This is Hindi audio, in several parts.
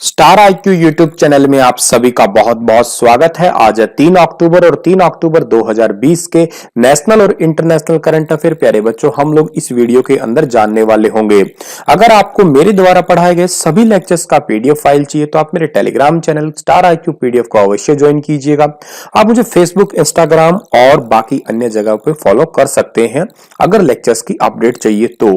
स्टार आईक्यू यूट्यूब चैनल में आप सभी का बहुत बहुत स्वागत है। आज है 3 अक्टूबर और 3 अक्टूबर 2020 के नेशनल और इंटरनेशनल करंट अफेयर। प्यारे बच्चों, हम लोग इस वीडियो के अंदर जानने वाले होंगे। अगर आपको मेरे द्वारा पढ़ाए गए सभी लेक्चर्स का पीडीएफ फाइल चाहिए तो आप मेरे Telegram channel star IQ PDF को अवश्य ज्वाइन कीजिएगा। आप मुझे फेसबुक, इंस्टाग्राम और बाकी अन्य जगह पे फॉलो कर सकते हैं अगर लेक्चर्स की अपडेट चाहिए तो।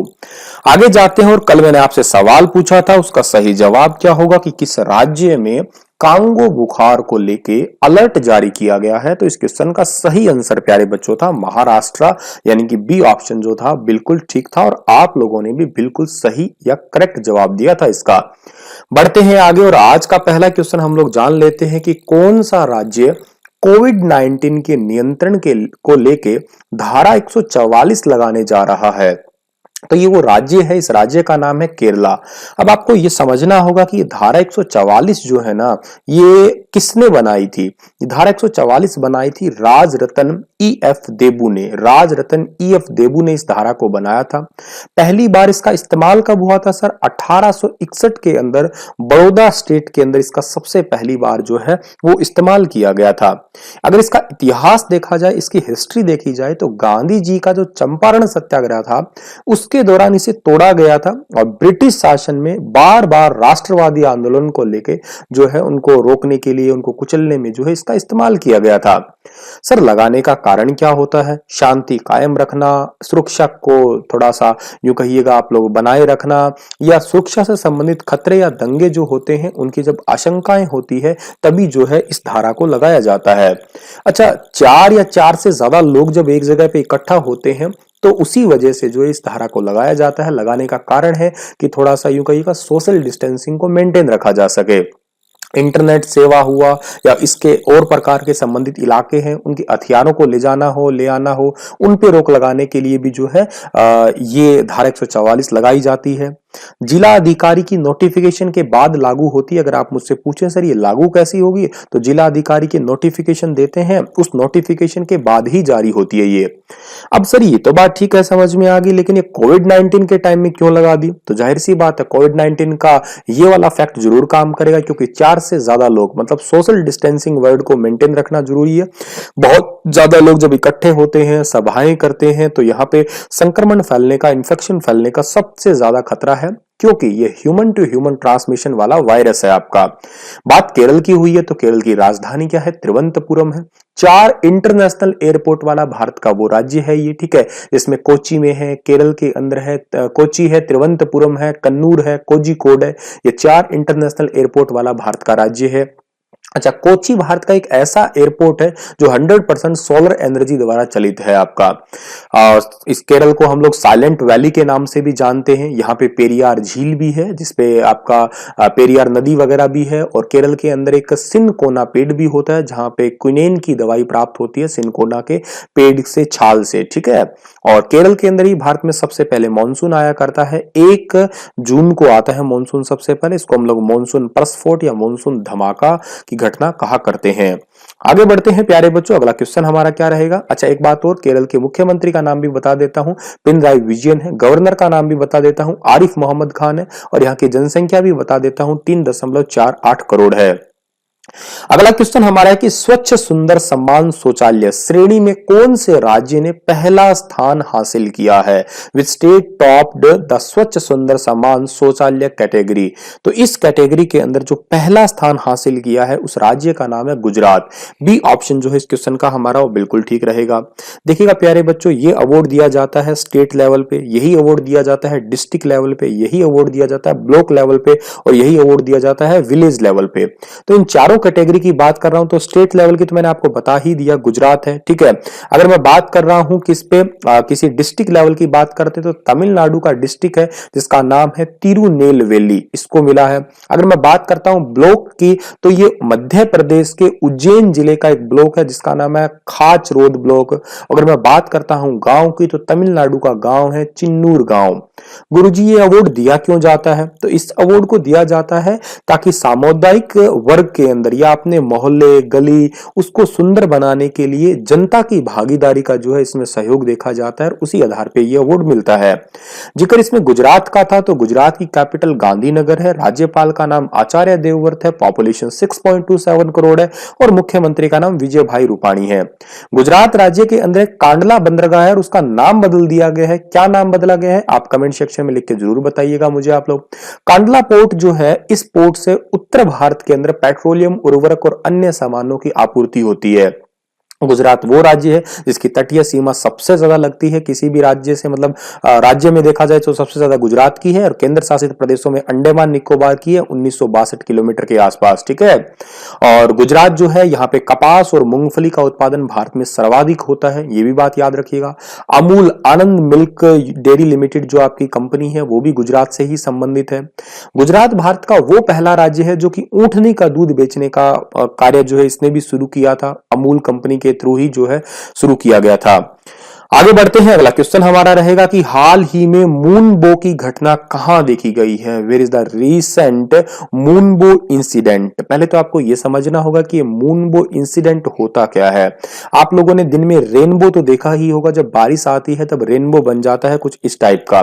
आगे जाते हैं और कल मैंने आपसे सवाल पूछा था, उसका सही जवाब क्या होगा कि किस राज्य में कांगो बुखार को लेके अलर्ट जारी किया गया है। तो इस क्वेश्चन का सही आंसर प्यारे बच्चों था महाराष्ट्र, यानी कि बी ऑप्शन जो था बिल्कुल ठीक था और आप लोगों ने भी बिल्कुल सही या करेक्ट जवाब दिया था इसका। बढ़ते हैं आगे और आज का पहला क्वेश्चन हम लोग जान लेते हैं कि कौन सा राज्य कोविड-19 के नियंत्रण को लेके धारा 144 लगाने जा रहा है। तो ये वो राज्य है, इस राज्य का नाम है केरला। अब आपको ये समझना होगा कि धारा 144 जो है ना, ये किसने बनाई थी। ये धारा 144 बनाई थी राजरतन ईएफ देबू ने। राजरतन ईएफ देबू ने इस धारा को बनाया था। पहली बार इसका इस्तेमाल कब हुआ था सर? 1861 के अंदर बड़ौदा स्टेट के अंदर इसका सबसे पहली बार जो है वो इस्तेमाल किया गया था। अगर इसका इतिहास देखा जाए, इसकी हिस्ट्री देखी जाए तो गांधी जी का जो चंपारण सत्याग्रह था उसके दौरान इसे तोड़ा गया था और ब्रिटिश शासन में बार बार राष्ट्रवादी आंदोलन को लेके जो है उनको रोकने के लिए, उनको कुचलने में जो है इसका इस्तेमाल किया गया था। सर, लगाने का कारण क्या होता है? शांति कायम रखना, सुरक्षा को थोड़ा सा यूं कहिएगा आप लोग बनाए रखना, या सुरक्षा से संबंधित खतरे या दंगे जो होते हैं उनकी जब आशंकाएं होती है तभी जो है इस धारा को लगाया जाता है। अच्छा, 4 या 4 से ज्यादा लोग जब एक जगह पे इकट्ठा होते हैं तो उसी वजह से जो इस धारा को लगाया जाता है। लगाने का कारण है कि थोड़ा सा यूं कहिएगा सोशल डिस्टेंसिंग को मेंटेन रखा जा सके। इंटरनेट सेवा हुआ या इसके और प्रकार के संबंधित इलाके हैं, उनके हथियारों को ले जाना हो, ले आना हो, उन पे रोक लगाने के लिए भी जो है ये धारा 144 लगाई जाती है। जिला अधिकारी की नोटिफिकेशन के बाद लागू होती है। अगर आप मुझसे पूछें सर ये लागू कैसी होगी, तो जिला अधिकारी के नोटिफिकेशन देते हैं, उस नोटिफिकेशन के बाद ही जारी होती है ये। अब सर ये तो बात ठीक है, समझ में आ गई, लेकिन ये कोविड-19 के टाइम में क्यों लगा दी? तो जाहिर सी बात है कोविड-19 का ये वाला फैक्ट जरूर काम करेगा, क्योंकि 4 से ज्यादा लोग, मतलब सोशल डिस्टेंसिंग वर्ड को मेंटेन रखना जरूरी है। बहुत ज्यादा लोग जब इकट्ठे होते हैं, सभाएं करते हैं, तो यहाँ पे संक्रमण फैलने का, इन्फेक्शन फैलने का सबसे ज्यादा खतरा है, क्योंकि ये ह्यूमन टू ह्यूमन ट्रांसमिशन वाला वायरस है आपका। बात केरल की हुई है तो केरल की राजधानी क्या है? तिरुवनंतपुरम है। 4 इंटरनेशनल एयरपोर्ट वाला भारत का वो राज्य है ये, ठीक है, जिसमें कोची में है, केरल के अंदर है, कोची है, तिरुवनंतपुरम है, कन्नूर है, कोझिकोड है। ये 4 इंटरनेशनल एयरपोर्ट वाला भारत का राज्य है। अच्छा, कोची भारत का एक ऐसा एयरपोर्ट है जो 100% सोलर एनर्जी द्वारा चलित है आपका। इस केरल को हम लोग साइलेंट वैली के नाम से भी जानते हैं। यहाँ पे पेरियार झील भी है, जिसपे आपका पेरियार नदी वगैरह भी है, और केरल के अंदर एक सिनकोना पेड़ भी होता है जहाँ पे क्विनेन की दवाई प्राप्त होती है सिनकोना के पेड़ से, छाल से, ठीक है। और केरल के अंदर ही भारत में सबसे पहले मानसून आया करता है। 1 जून को आता है मानसून सबसे पहले। इसको हम लोग मानसून प्रस्फोट या मानसून धमाका की घटना कहा करते हैं। आगे बढ़ते हैं प्यारे बच्चों, अगला क्वेश्चन हमारा क्या रहेगा? अच्छा, एक बात और, केरल के मुख्यमंत्री का नाम भी बता देता हूं, पिनराई विजयन है। गवर्नर का नाम भी बता देता हूं, आरिफ मोहम्मद खान है। और यहाँ की जनसंख्या भी बता देता हूं, 3.48 करोड़ है। अगला क्वेश्चन हमारा है कि स्वच्छ सुंदर सम्मान शौचालय श्रेणी में कौन से राज्य ने पहला स्थान हासिल किया है? विच स्टेट टॉप्ड द स्वच्छ सुंदर सम्मान शौचालय कैटेगरी। तो इस कैटेगरी के अंदर जो पहला स्थान हासिल किया है उस राज्य का नाम है गुजरात। बी ऑप्शन जो है इस क्वेश्चन का हमारा वो बिल्कुल ठीक रहेगा। देखिएगा प्यारे बच्चों, ये अवार्ड दिया जाता है स्टेट लेवल पे, यही अवार्ड दिया जाता है डिस्ट्रिक्ट लेवल पे, यही अवार्ड दिया जाता है ब्लॉक लेवल पे, और यही अवार्ड दिया जाता है विलेज लेवल पे। तो इन चारों कैटेगरी की बात कर रहा हूं तो स्टेट लेवल की तो मैंने आपको बता ही दिया, गुजरात है, ठीक है। अगर मैं बात कर रहा हूं किस पे, किसी डिस्ट्रिक्ट लेवल की बात करते तो तमिलनाडु का डिस्ट्रिक्ट है जिसका नाम है तिरुनेलवेली, इसको मिला है। अगर मैं बात करता हूं ब्लॉक की तो ये मध्य प्रदेश के उज्जैन जिले का एक ब्लॉक है जिसका नाम है खाच रोड ब्लॉक। अगर मैं बात करता हूं गांव की तो तमिलनाडु का गांव है चिन्नूर गांव। गुरुजी, ये अवार्ड दिया क्यों जाता है? तो इस अवार्ड को दिया जाता है ताकि सामुदायिक वर्ग के अंदर अंदर या अपने मोहल्ले गली उसको सुंदर बनाने के लिए जनता की भागीदारी का जो है इसमें सहयोग देखा जाता है और उसी आधार पे ये अवार्ड मिलता है। जिक्र इसमें गुजरात का था तो गुजरात की कैपिटल गांधीनगर है, राज्यपाल का नाम आचार्य देवव्रत है, पॉपुलेशन 6.27 करोड़ है और मुख्यमंत्री का नाम विजय भाई रूपाणी है। गुजरात राज्य के अंदर एक कांडला बंदरगाह है और उसका नाम बदल दिया गया है। क्या नाम बदला गया है आप कमेंट सेक्शन में लिख के जरूर बताइएगा मुझे आप लोग। कांडला पोर्ट जो है, इस पोर्ट से उत्तर भारत के अंदर पेट्रोलियम, उर्वरक और अन्य सामानों की आपूर्ति होती है। गुजरात वो राज्य है जिसकी तटीय सीमा सबसे ज्यादा लगती है किसी भी राज्य से, मतलब राज्य में देखा जाए तो सबसे ज्यादा गुजरात की है और केंद्र शासित प्रदेशों में अंडमान निकोबार की है 1962 किलोमीटर के आसपास, ठीक है। और गुजरात जो है यहाँ पे कपास और मूंगफली का उत्पादन भारत में सर्वाधिक होता है, ये भी बात याद रखिएगा। अमूल आनंद मिल्क डेयरी लिमिटेड जो आपकी कंपनी है वो भी गुजरात से ही संबंधित है। गुजरात भारत का वो पहला राज्य है जो कि ऊंटनी का दूध बेचने का कार्य जो है इसने भी शुरू किया था, अमूल कंपनी के थ्रू ही जो है शुरू किया गया था। आगे बढ़ते हैं, अगला क्वेश्चन हमारा रहेगा कि हाल ही में मूनबो की घटना कहां देखी गई है। Where is the recent moonbow incident. पहले तो आपको यह समझना होगा कि मूनबो इंसिडेंट होता क्या है। आप लोगों ने दिन में रेनबो तो देखा ही होगा, जब बारिश आती है तब रेनबो बन जाता है कुछ इस टाइप का,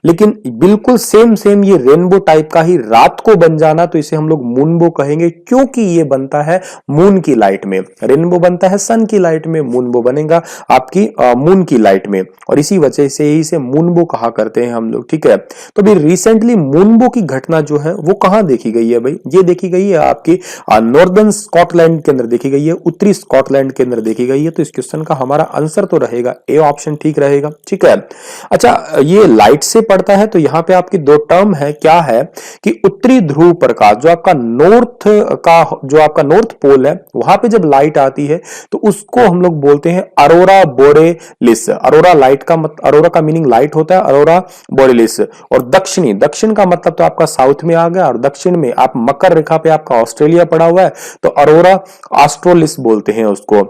लेकिन बिल्कुल सेम ये रेनबो टाइप का ही रात को बन जाना तो इसे हम लोग मूनबो कहेंगे, क्योंकि ये बनता है मून की लाइट में। रेनबो बनता है सन की लाइट में, मूनबो बनेगा आपकी मून की लाइट में, और इसी वजह से ही इसे मूनबो कहा करते हैं हम लोग, ठीक है। तो भी रिसेंटली मूनबो की घटना जो है वो कहां देखी गई है भाई, ये देखी गई है आपकी नॉर्दर्न स्कॉटलैंड के अंदर देखी गई है, उत्तरी स्कॉटलैंड के अंदर देखी गई है। तो इस क्वेश्चन का हमारा आंसर तो रहेगा ए ऑप्शन ठीक रहेगा, ठीक है। अच्छा, ये लाइट से पड़ता है तो यहां पे आपकी दो टर्म है, क्या है कि उत्तरी ध्रुव प्रकाश जो आपका नॉर्थ पोल है वहां पे जब लाइट आती है तो उसको हम लोग बोलते हैं अरोरा बोरेलिस। अरोरा का मीनिंग लाइट होता है, अरोरा बोरेलिस। और दक्षिण का मतलब तो आपका साउथ में आ गया, और दक्षिण में आप मकर रेखा पे आपका ऑस्ट्रेलिया पड़ा हुआ है तो अरोरा ऑस्ट्रोलिस बोलते हैं उसको।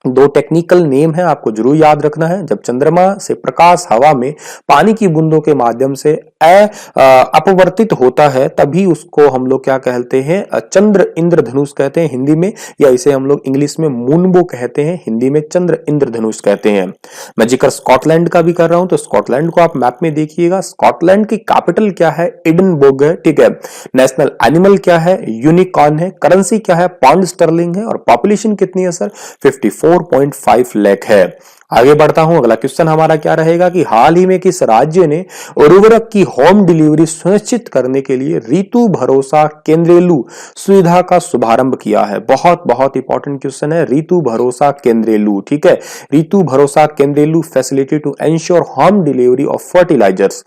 दो टेक्निकल नेम है, आपको जरूर याद रखना है। जब चंद्रमा से प्रकाश हवा में पानी की बूंदों के माध्यम से अपवर्तित होता है तभी उसको हम लोग क्या कहते हैं, चंद्र इंद्रधनुष कहते हैं हिंदी में, या इसे हम लोग इंग्लिश में मूनबो कहते हैं, हिंदी में चंद्र इंद्रधनुष कहते हैं। मैं जिक्र स्कॉटलैंड का भी कर रहा हूं तो स्कॉटलैंड को आप मैप में देखिएगा। स्कॉटलैंड की कैपिटल क्या है, एडिनबर्ग है, ठीक है। नेशनल एनिमल क्या है, यूनिकॉर्न है। करेंसी क्या है, पाउंड स्टर्लिंग है। और पॉपुलेशन कितनी है सर, 54.5 लाख है। आगे बढ़ता हूं, अगला क्वेश्चन हमारा क्या रहेगा कि हाल ही में किस राज्य ने उर्वरक की होम डिलीवरी सुनिश्चित करने के लिए ऋतु भरोसा केंद्रेलू सुविधा का शुभारंभ किया है। बहुत इंपॉर्टेंट क्वेश्चन है, ऋतु भरोसा केंद्रेलू, ठीक है। Rythu Bharosa Kendralu facility to ensure home delivery of fertilisers.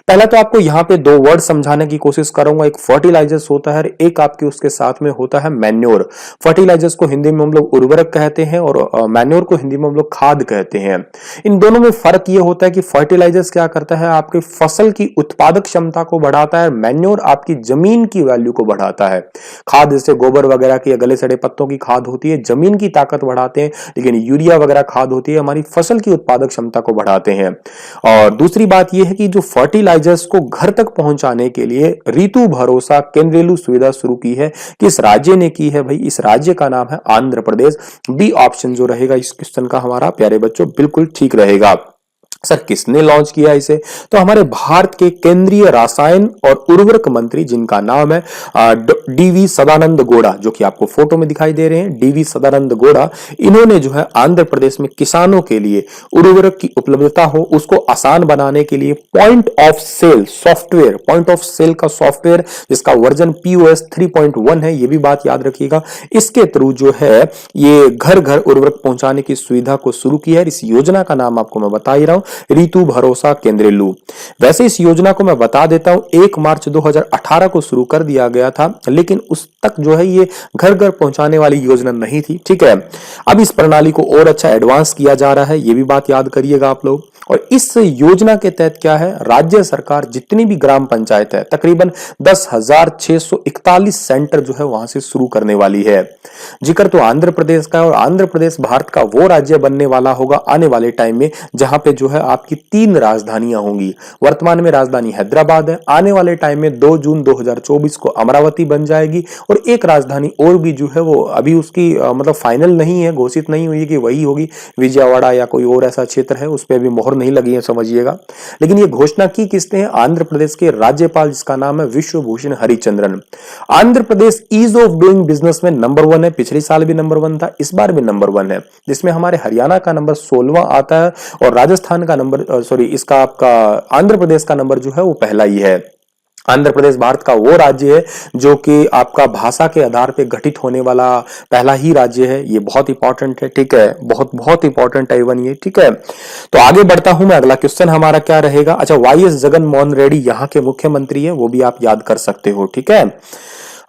पहले तो आपको यहाँ पे दो वर्ड समझाने की कोशिश करूंगा, एक फर्टिलाइजर्स होता है, एक आपके उसके साथ में होता है मैन्योर। फर्टिलाइजर्स को हिंदी में हम लोग उर्वरक कहते हैं और मैन्योर को हिंदी में हम लोग खाद कहते हैं। इन दोनों में फर्क यह होता है कि फर्टिलाइजर्स क्या करता है, आपके फसल की उत्पादक क्षमता को बढ़ाता है, मैन्योर आपकी जमीन की वैल्यू को बढ़ाता है। खाद जैसे गोबर वगैरह की, गले सड़े पत्तों की खाद होती है, जमीन की ताकत बढ़ाते हैं, लेकिन यूरिया वगैरह खाद होती है हमारी फसल की उत्पादक क्षमता को बढ़ाते हैं। और दूसरी बात यह है कि जो फर्टिलाइजर्स को घर तक पहुंचाने के लिए ऋतु भरोसा केंद्रेलू सुविधा शुरू की है, किस राज्य ने की है भाई, इस राज्य का नाम है आंध्र प्रदेश। बी ऑप्शन जो रहेगा इस क्वेश्चन का हमारा प्यारे बच्चों बिल्कुल ठीक रहेगा। सर किसने लॉन्च किया इसे, तो हमारे भारत के केंद्रीय रसायन और उर्वरक मंत्री जिनका नाम है डीवी सदानंद गौड़ा, जो कि आपको फोटो में दिखाई दे रहे हैं, डीवी सदानंद गौड़ा। इन्होंने जो है आंध्र प्रदेश में किसानों के लिए उर्वरक की उपलब्धता हो उसको आसान बनाने के लिए पॉइंट ऑफ सेल का सॉफ्टवेयर जिसका वर्जन POS 3.1 है, ये भी बात याद रखिएगा। इसके थ्रू जो है ये घर घर उर्वरक पहुंचाने की सुविधा को शुरू किया है। इस योजना का नाम आपको मैं बता ही रहा हूं, ऋतु भरोसा केंद्रेलू। वैसे इस योजना को मैं बता देता हूं, 1 मार्च 2018 को शुरू कर दिया गया था, लेकिन उस तक जो है ये घर घर पहुंचाने वाली योजना नहीं थी, ठीक है। अब इस प्रणाली को और अच्छा एडवांस किया जा रहा है, ये भी बात याद करिएगा आप लोग। और इस योजना के तहत क्या है, राज्य सरकार जितनी भी ग्राम पंचायत है तकरीबन 10,641 सेंटर जो है वहां से शुरू करने वाली है। जिक्र तो आंध्र प्रदेश का है, और आंध्र प्रदेश भारत का वो राज्य बनने वाला होगा आने वाले टाइम में जहां पे जो है आपकी 3 राजधानियां होंगी। वर्तमान में राजधानी हैदराबाद है, आने वाले टाइम में 2 जून 2024 को अमरावती बन जाएगी, और एक राजधानी और भी जो है वो अभी उसकी मतलब फाइनल नहीं है, घोषित नहीं हुई कि वही होगी, विजयवाड़ा या कोई और ऐसा क्षेत्र है, उस पर भी मोहर नहीं लगी है समझिएगा। लेकिन ये घोषणा की किसने है, आंध्र प्रदेश के राज्यपाल जिसका नाम है Vishwabhushan Harichandan. Andhra Pradesh ease of doing business में नंबर 1 है, पिछले साल भी नंबर 1 था, इस बार भी नंबर 1 है, जिसमें हमारे हरियाणा का नंबर 16वां आता है, और राजस्थान का नंबर इसका आपका आंध्र प्रदेश का नंबर जो है वो पहला ही है। आंध्र प्रदेश भारत का वो राज्य है जो कि आपका भाषा के आधार पे गठित होने वाला पहला ही राज्य है। ये बहुत इंपॉर्टेंट है, ठीक है, बहुत बहुत इंपॉर्टेंट है इवन ये, ठीक है। तो आगे बढ़ता हूं मैं, अगला क्वेश्चन हमारा क्या रहेगा। अच्छा, वाईएस जगन मोहन रेड्डी यहाँ के मुख्यमंत्री है, वो भी आप याद कर सकते हो, ठीक है।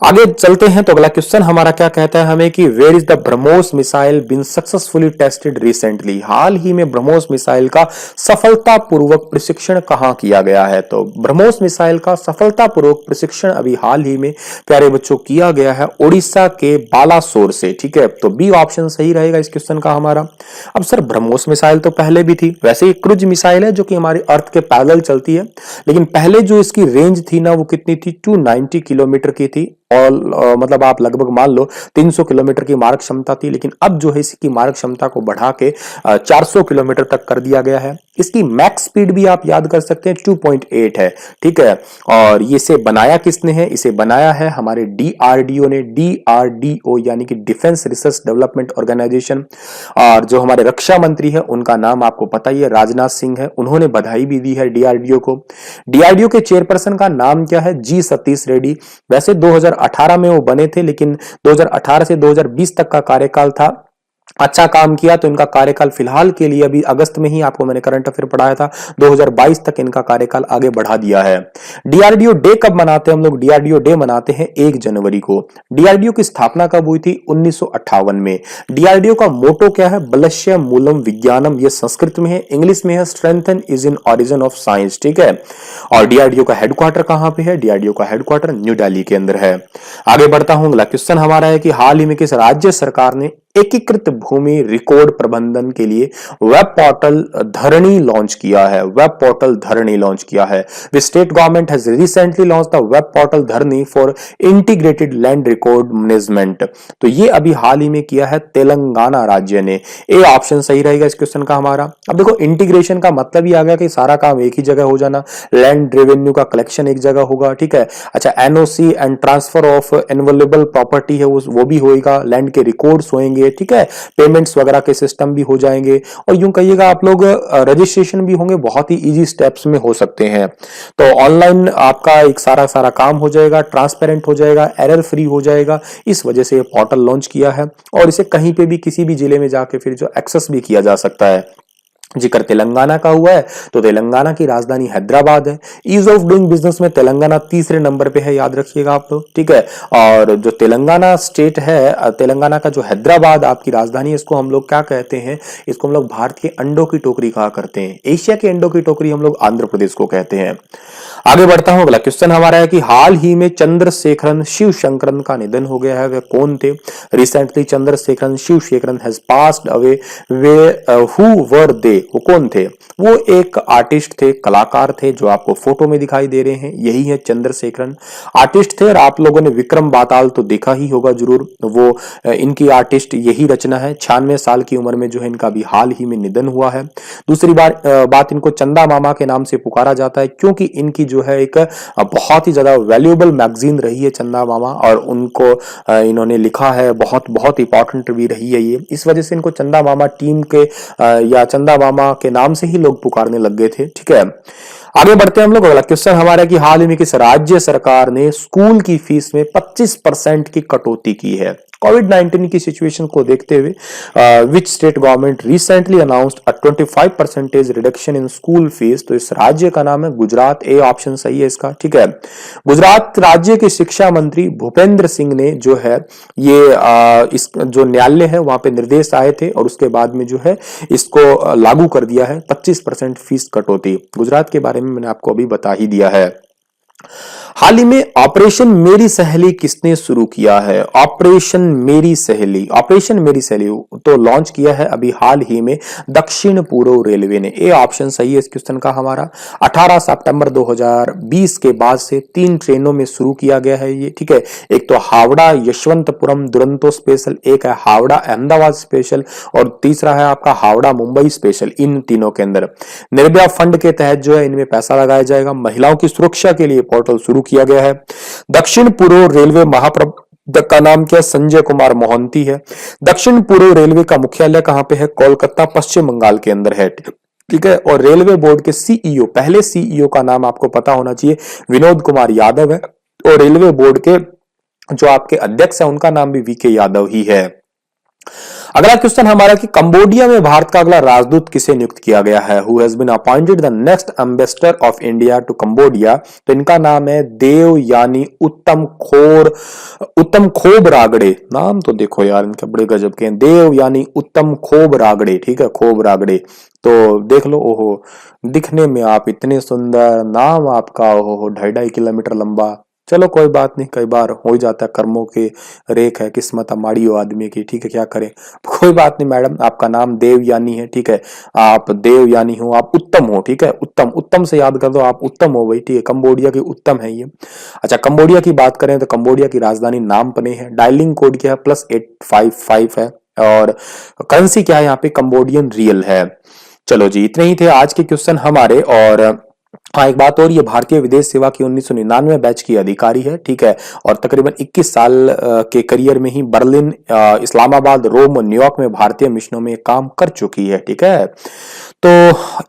आगे चलते हैं तो अगला क्वेश्चन हमारा क्या कहता है हमें कि where is the BrahMos missile been successfully tested recently. हाल ही में ब्रह्मोस मिसाइल का सफलतापूर्वक प्रशिक्षण कहां किया गया है। तो ब्रह्मोस मिसाइल का सफलतापूर्वक प्रशिक्षण अभी हाल ही में प्यारे बच्चों किया गया है ओडिशा के बालासोर से, ठीक है। तो बी ऑप्शन सही रहेगा इस क्वेश्चन का हमारा। अब सर ब्रह्मोस मिसाइल तो पहले भी थी, वैसे ही क्रूज मिसाइल है जो कि हमारी अर्थ के पैरेलल चलती है, लेकिन पहले जो इसकी रेंज थी ना वो कितनी थी, 290 किलोमीटर की थी, और मतलब आप लगभग मान लो 300 किलोमीटर की मारक क्षमता थी। लेकिन अब जो है इसकी मारक क्षमता को बढ़ा के 400 किलोमीटर तक कर दिया गया है। इसकी मैक्स स्पीड भी आप याद कर सकते हैं 2.8 है, ठीक है। और ये इसे बनाया किसने है, इसे बनाया है हमारे डीआरडीओ ने, डीआरडीओ यानी कि डिफेंस रिसर्च डेवलपमेंट ऑर्गेनाइजेशन। और जो हमारे रक्षा मंत्री है उनका नाम आपको पता ही है, राजनाथ सिंह है, उन्होंने बधाई भी दी है डीआरडीओ को। डीआरडीओ के चेयरपर्सन का नाम क्या है, जी सतीश रेड्डी। वैसे 2018 में वो बने थे, लेकिन 2018 से 2020 तक का कार्यकाल था, अच्छा काम किया तो इनका कार्यकाल फिलहाल के लिए अभी अगस्त में ही आपको मैंने करंट अफेयर पढ़ाया था 2022 तक इनका कार्यकाल आगे बढ़ा दिया है। डीआरडीओ डे कब मनाते हैं हम लोग, डीआरडीओ डे मनाते हैं 1 जनवरी को। डीआरडीओ की स्थापना कब हुई थी, 1958 में। डीआरडीओ का मोटो क्या है, बलश्य मूलम विज्ञानम, ये संस्कृत में है, इंग्लिश में है strengthen is in origin of science, ठीक है। और डीआरडीओ का हेडक्वार्टर कहां पे है, डीआरडीओ का हेडक्वार्टर न्यू दिल्ली के अंदर है। आगे बढ़ता हूं, अगला क्वेश्चन हमारा है कि हाल ही में किस राज्य सरकार ने एकीकृत भूमि रिकॉर्ड प्रबंधन के लिए वेब पोर्टल धरणी लॉन्च किया है, वेब पोर्टल धरणी लॉन्च किया है। The state government has recently launch the web portal Dharani for integrated land record management. तो ये अभी हाल ही में किया है तेलंगाना राज्य ने। ए ऑप्शन सही रहेगा इस क्वेश्चन का हमारा। अब देखो इंटीग्रेशन का मतलब ही आ गया कि सारा काम एक ही जगह हो जाना, लैंड रेवेन्यू का कलेक्शन एक जगह होगा, ठीक है। अच्छा, NOC and transfer of immovable property है वो भी होएगा, लैंड के रिकॉर्ड्स होंगे, ठीक है, पेमेंट्स वगैरह के सिस्टम भी हो जाएंगे, और यूं कहिएगा आप लोग रजिस्ट्रेशन भी होंगे, बहुत ही इजी स्टेप्स में हो सकते हैं। तो ऑनलाइन आपका एक सारा काम हो जाएगा, ट्रांसपेरेंट हो जाएगा, एरर फ्री हो जाएगा। इस वजह से ये पोर्टल लॉन्च किया है, और इसे कहीं पे भी किसी भी जिले में जाके फिर जो एक्सेस भी किया जा सकता है। जिक्र तेलंगाना का हुआ है तो तेलंगाना की राजधानी हैदराबाद है। ईज ऑफ डूइंग बिजनेस में तेलंगाना तीसरे नंबर पे है, याद रखिएगा आप लोग, ठीक है। और जो तेलंगाना स्टेट है, तेलंगाना का जो हैदराबाद आपकी राजधानी है, इसको हम लोग क्या कहते हैं, इसको हम लोग भारत के अंडों की टोकरी कहा करते हैं। एशिया के अंडों की टोकरी हम लोग आंध्र प्रदेश को कहते हैं। आगे बढ़ता हूं, अगला क्वेश्चन हमारा है कि हाल ही में चंद्रशेखरन शिवशंकरन का निधन हो गया है, वे कौन थे। Recently Chandrasekharan Sivasekharan has passed away, वे हु वर दे, वो कौन थे, वो एक आर्टिस्ट थे, कलाकार थे, जो आपको फोटो में दिखाई दे रहे हैं, यही है चंद्रशेखरन। आर्टिस्ट थे, और आप लोगों ने विक्रम बाताल तो देखा ही होगा जरूर, वो इनकी आर्टिस्ट यही रचना है। 96 साल की उम्र में जो है इनका भी हाल ही में निधन हुआ है। दूसरी बात इनको चंदा मामा के नाम से पुकारा जाता है, क्योंकि इनकी जो है एक बहुत ही ज्यादा वैल्यूएबल मैगजीन रही है चंदा मामा, और उनको इन्होंने लिखा है, बहुत बहुत इंपॉर्टेंट भी रही है ये। इस वजह से इनको चंदा मामा टीम के या चंदा मामा के नाम से ही लोग पुकारने लग गए थे, ठीक है। आगे बढ़ते हैं हम लोग, अगला क्वेश्चन हमारा कि हाल ही में किस राज्य सरकार ने स्कूल की फीस में 25% की कटौती की है। कोविड-19 की सिचुएशन को देखते हुए which state government recently announced a 25% reduction in school fees. तो इस राज्य का नाम है गुजरात। ए ऑप्शन सही है इसका, ठीक है। गुजरात राज्य के शिक्षा मंत्री भूपेंद्र सिंह ने जो है ये इस जो न्यायालय है वहां पे निर्देश आए थे और उसके बाद में जो है इसको लागू कर दिया है 25% फीस कटौती। गुजरात के बारे में मैंने आपको अभी बता ही दिया है। हाल ही में ऑपरेशन मेरी सहेली किसने शुरू किया है? ऑपरेशन मेरी सहेली, ऑपरेशन मेरी सहेली तो लॉन्च किया है अभी हाल ही में दक्षिण पूर्व रेलवे ने। ए ऑप्शन सही है इस क्वेश्चन का हमारा। 18 सितंबर 2020 के बाद से 3 ट्रेनों में शुरू किया गया है ये, ठीक है। एक तो हावड़ा यशवंतपुरम दुरंतो स्पेशल, एक है हावड़ा अहमदाबाद स्पेशल और तीसरा है आपका हावड़ा मुंबई स्पेशल। इन तीनों के अंदर निर्भया फंड के तहत जो है इनमें पैसा लगाया जाएगा। महिलाओं की सुरक्षा के लिए पोर्टल शुरू किया गया है। दक्षिण पूर्व रेलवे महाप्रबंधक का नाम क्या है? संजय कुमार मोहंती है। दक्षिण पूर्व रेलवे का मुख्यालय कहां पे है? कोलकाता पश्चिम बंगाल के अंदर है, ठीक है। और रेलवे बोर्ड के सीईओ, पहले सीईओ का नाम आपको पता होना चाहिए, विनोद कुमार यादव है। और रेलवे बोर्ड के जो आपके अध्यक्ष है उनका नाम भी वीके यादव ही है। अगला क्वेश्चन हमारा कि कंबोडिया में भारत का अगला राजदूत किसे नियुक्त किया गया है? Who has been appointed the next ambassador of India to Cambodia? तो इनका नाम है देवयानी उत्तम खोब रागड़े। नाम तो देखो यार इनके बड़े गजब के हैं, देवयानी उत्तम खोब रागड़े, ठीक है, खोब रागड़े। तो देख लो, ओहो दिखने में आप इतने सुंदर, नाम आपका ओहो 2.5 किलोमीटर लंबा। चलो कोई बात नहीं, कई बार हो जाता है, कर्मों के रेख है, किस्मत माड़ी हो आदमी की, ठीक है, क्या करें। कोई बात नहीं मैडम, आपका नाम देवयानी है, ठीक है, आप देवयानी हो, आप उत्तम हो, ठीक है, उत्तम, उत्तम से याद कर दो, आप उत्तम हो भाई, ठीक है। कंबोडिया की उत्तम है ये। अच्छा, कंबोडिया की बात करें तो कंबोडिया की राजधानी नामपने है। डायलिंग कोड क्या है? +855 है। और करेंसी क्या है यहाँ पे? कंबोडियन रियल है। चलो जी, इतने ही थे आज के क्वेश्चन हमारे। और हाँ, एक बात और, ये भारतीय विदेश सेवा की 1999 बैच की अधिकारी है, ठीक है। और तकरीबन 21 साल के करियर में ही बर्लिन, इस्लामाबाद, रोम और न्यूयॉर्क में भारतीय मिशनों में काम कर चुकी है, ठीक है। तो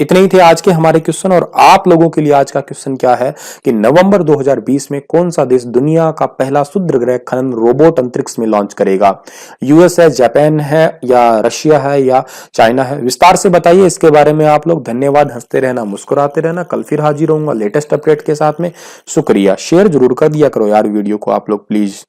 इतने ही थे आज के हमारे क्वेश्चन। और आप लोगों के लिए आज का क्वेश्चन क्या है कि नवंबर 2020 में कौन सा देश दुनिया का पहला क्षुद्र ग्रह खनन रोबोट अंतरिक्ष में लॉन्च करेगा? यूएस है, जापान है, या रशिया है, या चाइना है? विस्तार से बताइए इसके बारे में आप लोग। धन्यवाद, हंसते रहना, मुस्कुराते रहना। कल फिर हाजिर होऊंगा लेटेस्ट अपडेट के साथ में। शुक्रिया। शेयर जरूर कर दिया करो यार वीडियो को आप लोग प्लीज।